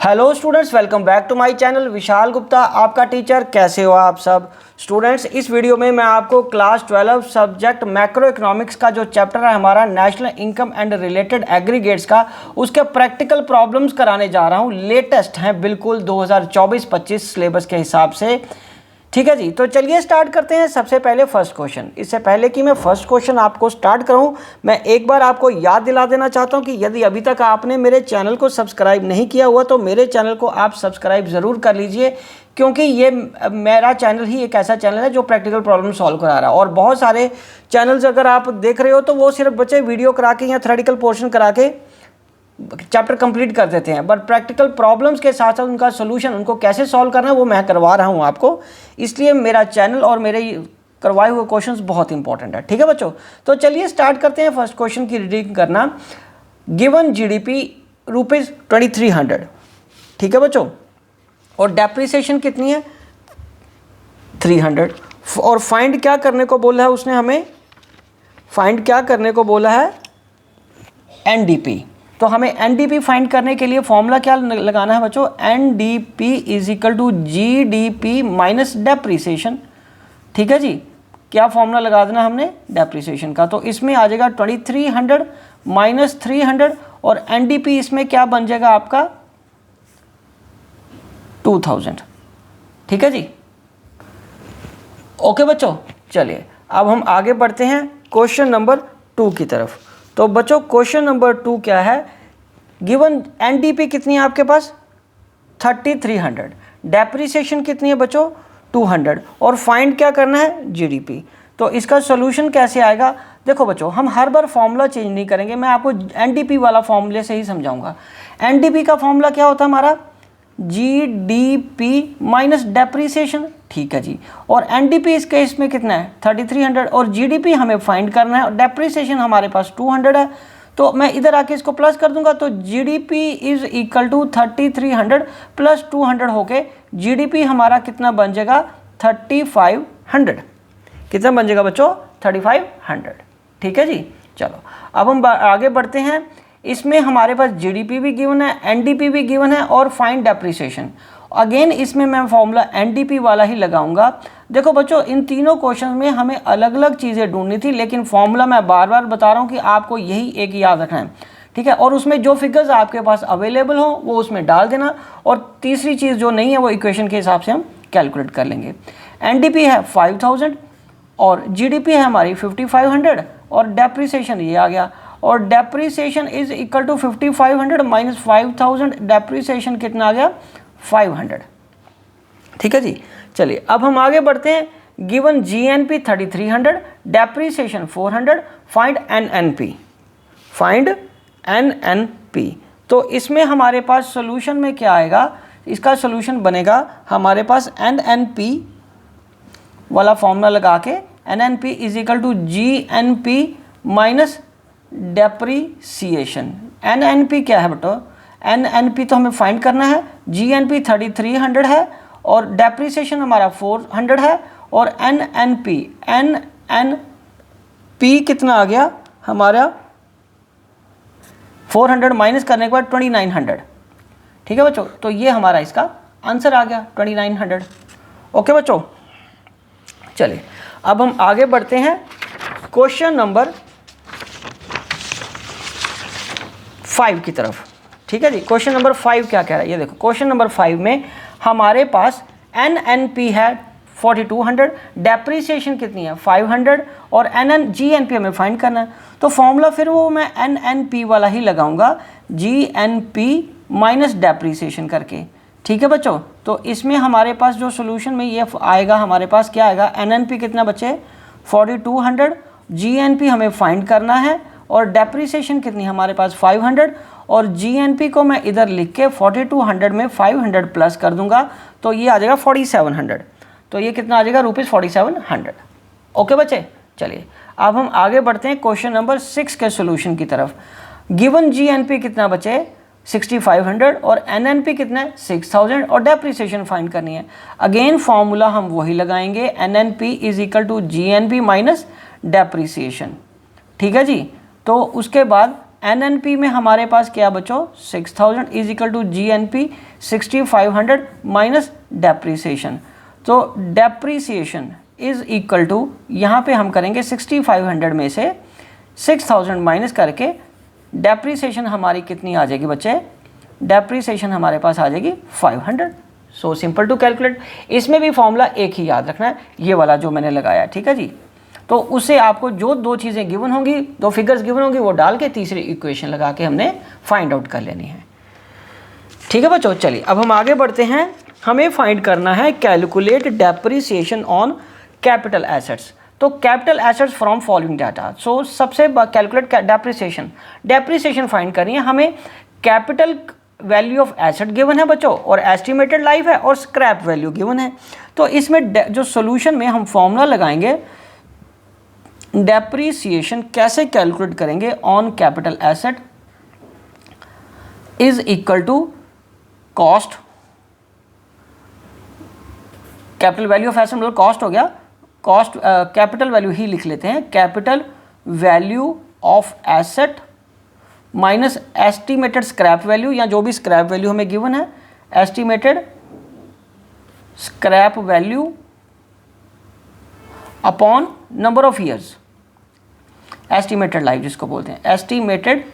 Hello students, welcome back to my channel. Vishal Gupta आपका teacher. कैसे हो आप सब स्टूडेंट्स? इस वीडियो में मैं आपको क्लास 12 सब्जेक्ट मैक्रो इकोनॉमिक्स का जो चैप्टर है हमारा national income and related aggregates का, उसके प्रैक्टिकल प्रॉब्लम्स कराने जा रहा हूं। लेटेस्ट हैं बिल्कुल 2024-25 सिलेबस के हिसाब से। ठीक है जी, तो चलिए स्टार्ट करते हैं। सबसे पहले फर्स्ट क्वेश्चन। इससे पहले कि मैं फर्स्ट क्वेश्चन आपको स्टार्ट करूं, मैं एक बार आपको याद दिला देना चाहता हूं कि यदि अभी तक आपने मेरे चैनल को सब्सक्राइब नहीं किया हुआ तो मेरे चैनल को आप सब्सक्राइब ज़रूर कर लीजिए, क्योंकि ये मेरा चैनल ही एक ऐसा चैनल है जो प्रैक्टिकल प्रॉब्लम सॉल्व करा रहा है। और बहुत सारे चैनल्स अगर आप देख रहे हो तो वो सिर्फ बच्चे वीडियो करा के या थ्योरेटिकल पोर्शन करा के चैप्टर कंप्लीट कर देते हैं, बट प्रैक्टिकल प्रॉब्लम्स के साथ साथ उनका सोल्यूशन, उनको कैसे सॉल्व करना है वो मैं करवा रहा हूं आपको। इसलिए मेरा चैनल और मेरे करवाए हुए क्वेश्चंस बहुत इंपॉर्टेंट है। ठीक है बच्चों, तो चलिए स्टार्ट करते हैं फर्स्ट क्वेश्चन की रीडिंग करना। Given GDP ₹2300। ठीक है बच्चों, और डेप्रिसिएशन कितनी है 300। और फाइंड क्या करने को बोला है उसने हमें, फाइंड क्या करने को बोला है एनडीपी। तो हमें एनडीपी फाइंड करने के लिए फॉर्मूला क्या लगाना है बच्चों, NDP is equal to GDP minus depreciation. ठीक है जी, क्या फॉर्मूला लगा देना हमने डेप्रिसिएशन का। तो इसमें आ जाएगा 2300 माइनस 300 और एनडीपी इसमें क्या बन जाएगा आपका 2000। ठीक है जी, ओके बच्चों। चलिए अब हम आगे बढ़ते हैं क्वेश्चन नंबर 2 की तरफ। तो बच्चों क्वेश्चन नंबर 2 क्या है, गिवन एनडीपी कितनी है आपके पास 3300, डेप्रिसिएशन कितनी है बच्चों 200, और फाइंड क्या करना है जीडीपी। तो इसका सॉल्यूशन कैसे आएगा, देखो बच्चों हम हर बार फॉर्मूला चेंज नहीं करेंगे, मैं आपको एनडीपी वाला फॉर्मूले से ही समझाऊंगा। एनडीपी का फॉर्मूला क्या होता है हमारा, जीडीपी माइनस डेप्रिसिएशन। ठीक है जी, और एनडीपी इस केस में कितना है 3300, और जीडीपी हमें फाइंड करना है और डेप्रिसिएशन हमारे पास 200 है। तो मैं इधर आके इसको प्लस कर दूंगा, तो GDP is equal to 3300 plus 200 होके जीडीपी हमारा कितना बन जाएगा 3500। कितना बन जाएगा बच्चों 3500। ठीक है जी, चलो अब हम आगे बढ़ते हैं। इसमें हमारे पास जीडीपी भी गिवन है, एनडीपी भी गिवन है और फाइंड डेप्रिसिएशन। अगेन इसमें मैं फॉर्मूला एनडीपी वाला ही लगाऊंगा। देखो बच्चों इन तीनों क्वेश्चन में हमें अलग अलग चीज़ें ढूंढनी थी, लेकिन फॉर्मूला मैं बार बार बता रहा हूं कि आपको यही एक याद रखना है। ठीक है, और उसमें जो फिगर्स आपके पास अवेलेबल हो वो उसमें डाल देना, और तीसरी चीज़ जो नहीं है वो इक्वेशन के हिसाब से हम कैलकुलेट कर लेंगे। एनडीपी है 5000 और जीडीपी है हमारी 5500 और डेप्रिसिएशन ये आ गया, और depreciation is equal to 5500 minus 5000, depreciation कितना आ गया 500। ठीक है जी, चलिए अब हम आगे बढ़ते हैं। Given GNP 3300, depreciation 400, find NNP. Find NNP, तो इसमें हमारे पास सॉल्यूशन में क्या आएगा, इसका सॉल्यूशन बनेगा हमारे पास एनएनपी वाला फॉर्मूला लगा के, NNP is equal to GNP minus depreciation. NNP क्या है बेटा, एनएनपी तो हमें फाइंड करना है, जीएनपी 3300 है और डेप्रिसिएशन हमारा 400 है, और एनएनपी एनएनपी कितना आ गया हमारा 400 माइनस करने के बाद 2900। ठीक है बच्चों, तो ये हमारा इसका आंसर आ गया 2900। ओके बच्चों, चलिए अब हम आगे बढ़ते हैं क्वेश्चन नंबर 5 की तरफ। ठीक है जी, क्वेश्चन नंबर 5 क्या कह रहा है ये देखो। क्वेश्चन नंबर 5 में हमारे पास एनएनपी है 4200, डेप्रिसिएशन कितनी है 500, और जीएनपी हमें फाइंड करना है। तो फॉर्मूला फिर वो मैं एनएनपी वाला ही लगाऊंगा, जीएनपी माइनस डेप्रिसिएशन करके। ठीक है बच्चों, तो इसमें हमारे पास जो सोल्यूशन में ये आएगा, हमारे पास क्या आएगा, एनएनपी कितना बच्चे 4200, जीएनपी हमें फाइंड करना है, और डेप्रिसिएशन कितनी हमारे पास 500, और जीएनपी को मैं इधर लिख के 4200 में 500 प्लस कर दूंगा, तो ये आ जाएगा 4700। तो ये कितना आ जाएगा ₹4700। ओके बच्चे, चलिए अब हम आगे बढ़ते हैं क्वेश्चन नंबर 6 के सोल्यूशन की तरफ। गिवन जीएनपी कितना बचे 6500 और एनएनपी कितना है 6000, और डेप्रिसिएशन फाइंड करनी है। अगेन फॉर्मूला हम वही लगाएंगे, NNP is equal to GNP minus depreciation. ठीक है जी, तो उसके बाद NNP में हमारे पास क्या बच्चों 6000 is equal to GNP 6500 minus depreciation. तो डेप्रीसिएशन इज इक्वल टू, यहाँ पे हम करेंगे 6500 में से 6000 माइनस करके डेप्रीसिएशन हमारी कितनी आ जाएगी बच्चे, डेप्रीसिएशन हमारे पास आ जाएगी 500। So simple to calculate. इसमें भी फॉर्मूला एक ही याद रखना है, ये वाला जो मैंने लगाया, ठीक है जी। तो उससे आपको जो दो चीज़ें गिवन होंगी, दो फिगर्स गिवन होंगी, वो डाल के तीसरी इक्वेशन लगा के हमने फाइंड आउट कर लेनी है, ठीक है बच्चों। चलिए अब हम आगे बढ़ते हैं। हमें फाइंड करना है calculate depreciation on capital assets. तो capital assets from following data. So सबसे कैलकुलेट डेप्रीसिएशन फाइंड करनी है हमें। Capital value of asset given है बच्चों, और एस्टिमेटेड लाइफ है, और स्क्रैप वैल्यू गिवन है। तो इसमें जो सॉल्यूशन में हम फॉर्मूला लगाएंगे, डेप्रीसिएशन कैसे कैलकुलेट करेंगे on capital asset is equal to cost, capital value of asset मतलब कॉस्ट हो गया, कॉस्ट कैपिटल वैल्यू ही लिख लेते हैं, capital value of asset minus estimated scrap value, या जो भी स्क्रैप वैल्यू हमें गिवन है, estimated scrap value upon number of years, estimated life जिसको बोलते हैं, एस्टिमेटेड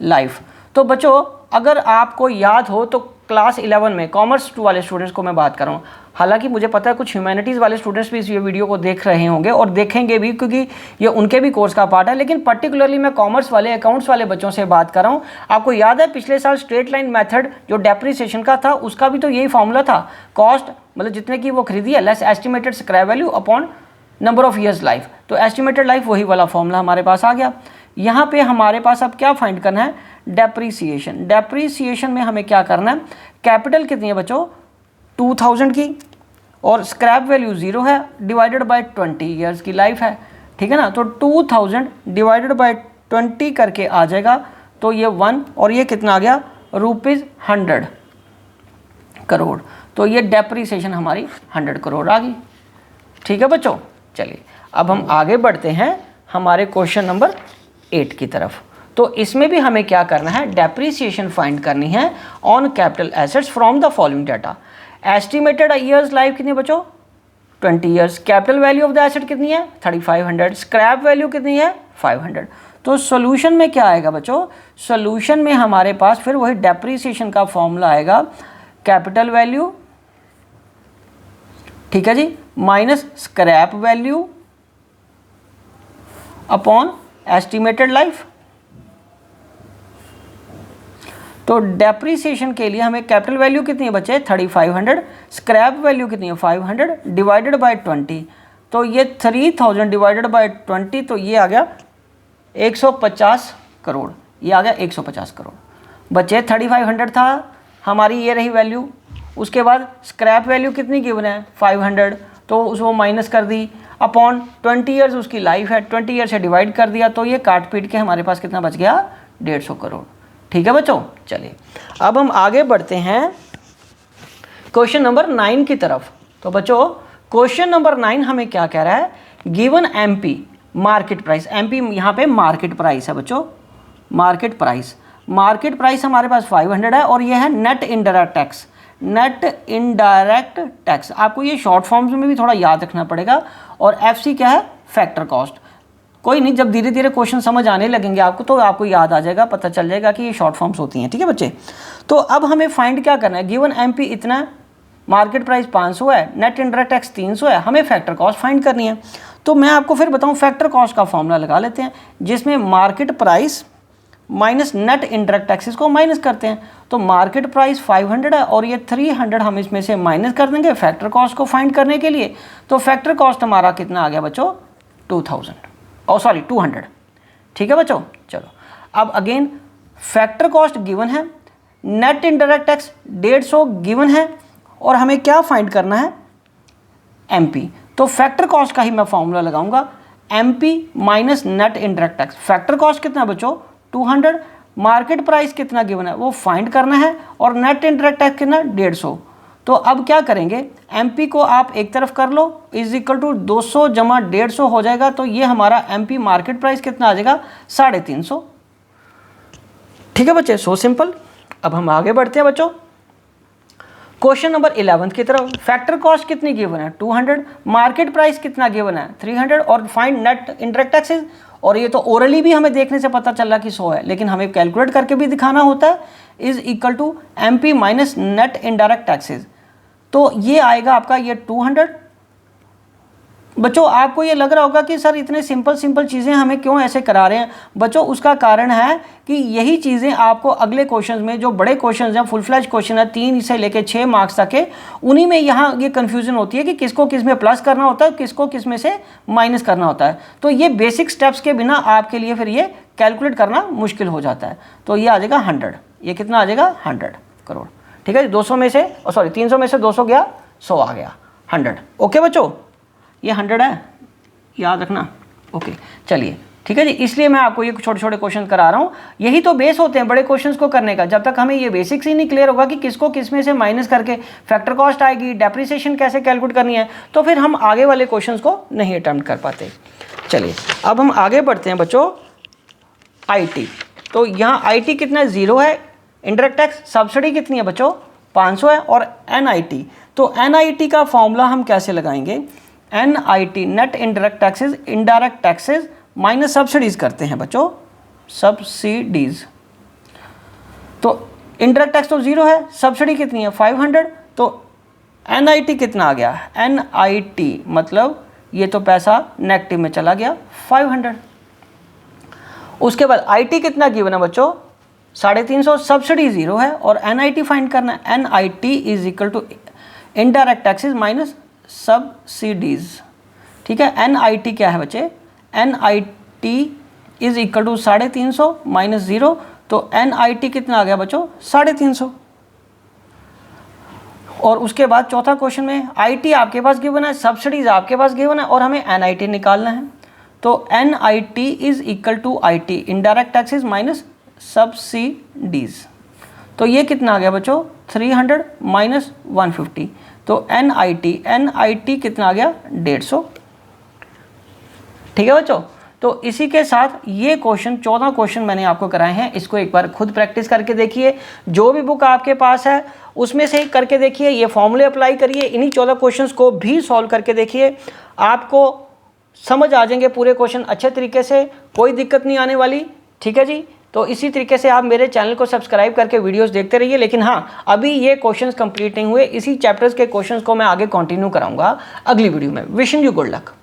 लाइफ। तो बच्चों अगर आपको याद हो तो क्लास 11 में कॉमर्स वाले स्टूडेंट्स को मैं बात कर रहा हूँ, हालांकि मुझे पता है कुछ ह्यूमैनिटीज़ वाले स्टूडेंट्स भी इस वीडियो को देख रहे होंगे और देखेंगे भी, क्योंकि ये उनके भी कोर्स का पार्ट है, लेकिन पर्टिकुलरली मैं कॉमर्स वाले अकाउंट्स वाले बच्चों से बात कर रहा हूँ। आपको याद है पिछले साल स्ट्रेट लाइन मेथड जो डेप्रीसिएशन का था, उसका भी तो यही फॉर्मूला था, कॉस्ट मतलब जितने की वो खरीदी है less estimated scrap value upon number of years life. तो एस्टिमेटेड लाइफ वही वाला फॉर्मूला हमारे पास आ गया। यहाँ पे हमारे पास अब क्या फाइंड करना है, डेप्रीसिएशन। डेप्रीसिएशन में हमें क्या करना है, कैपिटल कितनी है बच्चों 2000 की, और स्क्रैप वैल्यू 0 है, डिवाइडेड बाय 20 ईयर्स की लाइफ है, ठीक है ना। तो 2000 डिवाइडेड बाय 20 करके आ जाएगा, तो ये 1 और ये कितना आ गया ₹100 करोड़। तो ये डेप्रीसिएशन हमारी 100 करोड़ आ गई, ठीक है बच्चों। चलिए अब हम आगे बढ़ते हैं हमारे क्वेश्चन नंबर 8 की तरफ। तो इसमें भी हमें क्या करना है, डेप्रीसिएशन फाइंड करनी है on capital assets from the following data. Estimated years life कितनी है बच्चों 20 years, capital value of the asset कितनी है 3500, स्क्रैप वैल्यू कितनी है 500। तो सॉल्यूशन में क्या आएगा बच्चों, सॉल्यूशन में हमारे पास फिर वही डेप्रीसिएशन का फॉर्मूला आएगा, कैपिटल वैल्यू, ठीक है जी, minus scrap value upon estimated life. तो डेप्रीसिएशन के लिए हमें कैपिटल वैल्यू कितनी है बच्चे 3500, स्क्रैप वैल्यू कितनी है 500 डिवाइडेड बाय 20। तो ये 3000 डिवाइडेड बाय 20, तो ये आ गया 150 करोड़, ये आ गया 150 करोड़ बच्चे। 3500 था हमारी, ये रही वैल्यू। उसके बाद स्क्रैप वैल्यू कितनी गिवन है 500, तो उसको माइनस कर दी अपॉन 20 ईयर्स उसकी लाइफ है, 20 ईयर से डिवाइड कर दिया, तो ये काट पीट के हमारे पास कितना बच गया 150 करोड़, ठीक है बच्चों। चलिए अब हम आगे बढ़ते हैं क्वेश्चन नंबर 9 की तरफ। तो बच्चों क्वेश्चन नंबर 9 हमें क्या कह रहा है, given MP market price, MP यहाँ पे मार्केट प्राइस है बच्चों, मार्केट प्राइस, मार्केट प्राइस हमारे पास 500 है, और ये है net indirect tax, net indirect tax. आपको ये शॉर्ट फॉर्म्स में भी थोड़ा याद रखना पड़ेगा। और एफसी क्या है, फैक्टर कॉस्ट। कोई नहीं, जब धीरे धीरे क्वेश्चन समझ आने लगेंगे आपको तो आपको याद आ जाएगा, पता चल जाएगा कि ये शॉर्ट फॉर्म्स होती हैं, ठीक है बच्चे। तो अब हमें फाइंड क्या करना है, गिवन एमपी इतना, मार्केट प्राइस 500 है, नेट इनडायरेक्ट टैक्स 300 है, हमें फैक्टर कॉस्ट फाइंड करनी है। तो मैं आपको फिर बताऊं, फैक्टर कॉस्ट का फॉर्मूला लगा लेते हैं, जिसमें market price minus net indirect taxes को माइनस करते हैं। तो मार्केट प्राइस 500 है और ये 300 हम इसमें से माइनस कर देंगे फैक्टर कॉस्ट को फाइंड करने के लिए। तो फैक्टर कॉस्ट हमारा कितना आ गया बच्चों 200, ठीक है बच्चों। चलो अब अगेन फैक्टर कॉस्ट गिवन है, नेट इनडायरेक्ट टैक्स 150 गिवन है, और हमें क्या फाइंड करना है एमपी। तो फैक्टर कॉस्ट का ही मैं फॉर्मूला लगाऊंगा, MP minus net indirect tax. Factor cost कितना है बच्चों 200, मार्केट प्राइस कितना गिवन है वो फाइंड करना है, और नेट इनडायरेक्ट टैक्स कितना 150। तो अब क्या करेंगे, एमपी को आप एक तरफ कर लो, इज इक्वल टू 200 जमा 150 हो जाएगा। तो ये हमारा एमपी मार्केट प्राइस कितना आ जाएगा 350। ठीक है बच्चे, सो सिंपल। अब हम आगे बढ़ते हैं बच्चों क्वेश्चन नंबर 11 की तरफ। फैक्टर कॉस्ट कितनी गिवन है 200, मार्केट प्राइस कितना गिवन है 300 और फाइंड नेट इंडायरेक्ट टैक्सेस। और ये तो ओरली भी हमें देखने से पता चला कि 100 है, लेकिन हमें कैलकुलेट करके भी दिखाना होता है। Is equal to MP minus net indirect taxes. तो ये आएगा आपका ये 200। बच्चों आपको ये लग रहा होगा कि सर इतने सिंपल चीज़ें हमें क्यों ऐसे करा रहे हैं। बच्चों उसका कारण है कि यही चीज़ें आपको अगले क्वेश्चन में, जो बड़े क्वेश्चन हैं, फुल फ्लैज क्वेश्चन है 3 से लेकर 6 मार्क्स तक के, उन्हीं में यहाँ ये कन्फ्यूजन होती है कि किसको किस में प्लस करना होता है, किसको किस में से माइनस करना होता है। तो ये बेसिक स्टेप्स के बिना आपके लिए फिर ये कैलकुलेट करना मुश्किल हो जाता है। तो ये आ जाएगा 100। ये कितना आ जाएगा 100 करोड़। ठीक है, 200 में से सॉरी 300 में से 200 गया, 100 आ गया 100। ओके बच्चों, ये 100 है, याद रखना। ओके चलिए ठीक है जी, इसलिए मैं आपको ये छोटे छोटे क्वेश्चन करा रहा हूँ। यही तो बेस होते हैं बड़े क्वेश्चंस को करने का। जब तक हमें ये बेसिक्स ही नहीं क्लियर होगा कि किसको किस में से माइनस करके फैक्टर कॉस्ट आएगी, डेप्रिसिएशन कैसे कैलकुलेट करनी है, तो फिर हम आगे वाले क्वेश्चंस को नहीं अटेम्प्ट कर पाते। चलिए अब हम आगे बढ़ते हैं बच्चों IT। तो यहाँ IT कितना 0 है। इंडायरेक्ट टैक्स सब्सिडी कितनी है बच्चों 500 है। और NIT, तो NIT का फॉर्मूला हम कैसे लगाएंगे, NIT net indirect taxes, indirect taxes minus subsidies करते हैं बच्चों, सब्सिडीज। तो इंडायरेक्ट टैक्स तो 0 है, सब्सिडी कितनी है 500। तो NIT कितना आ गया, NIT मतलब ये तो पैसा नेगेटिव में चला गया 500। उसके बाद IT कितना गिवन है बच्चों 350, सब्सिडी 0 है और NIT फाइंड करना है। NIT is equal to indirect taxes minus subsidies. ठीक है, NIT क्या है बच्चे, NIT is equal to 350 minus 0। तो NIT कितना आ गया बच्चों 350। और उसके बाद चौथा क्वेश्चन में IT आपके पास गिवन है, सब्सिडीज आपके पास गिवन है और हमें NIT निकालना है। तो NIT is equal to IT indirect taxes minus subsidies. तो ये कितना आ गया बच्चों 300 माइनस 150। तो NIT कितना आ गया 150। ठीक है बच्चों, तो इसी के साथ ये क्वेश्चन 14 क्वेश्चन मैंने आपको कराए हैं। इसको एक बार खुद प्रैक्टिस करके देखिए, जो भी बुक आपके पास है उसमें से करके देखिए, ये फॉर्मूले अप्लाई करिए, इन्हीं 14 क्वेश्चंस को भी सॉल्व करके देखिए, आपको समझ आ जाएंगे पूरे क्वेश्चन अच्छे तरीके से, कोई दिक्कत नहीं आने वाली। ठीक है जी, तो इसी तरीके से आप मेरे चैनल को सब्सक्राइब करके वीडियोस देखते रहिए। लेकिन हाँ, अभी ये क्वेश्चंस कंप्लीट नहीं हुए, इसी चैप्टर्स के क्वेश्चंस को मैं आगे कंटिन्यू कराऊंगा अगली वीडियो में। Wishing you good luck.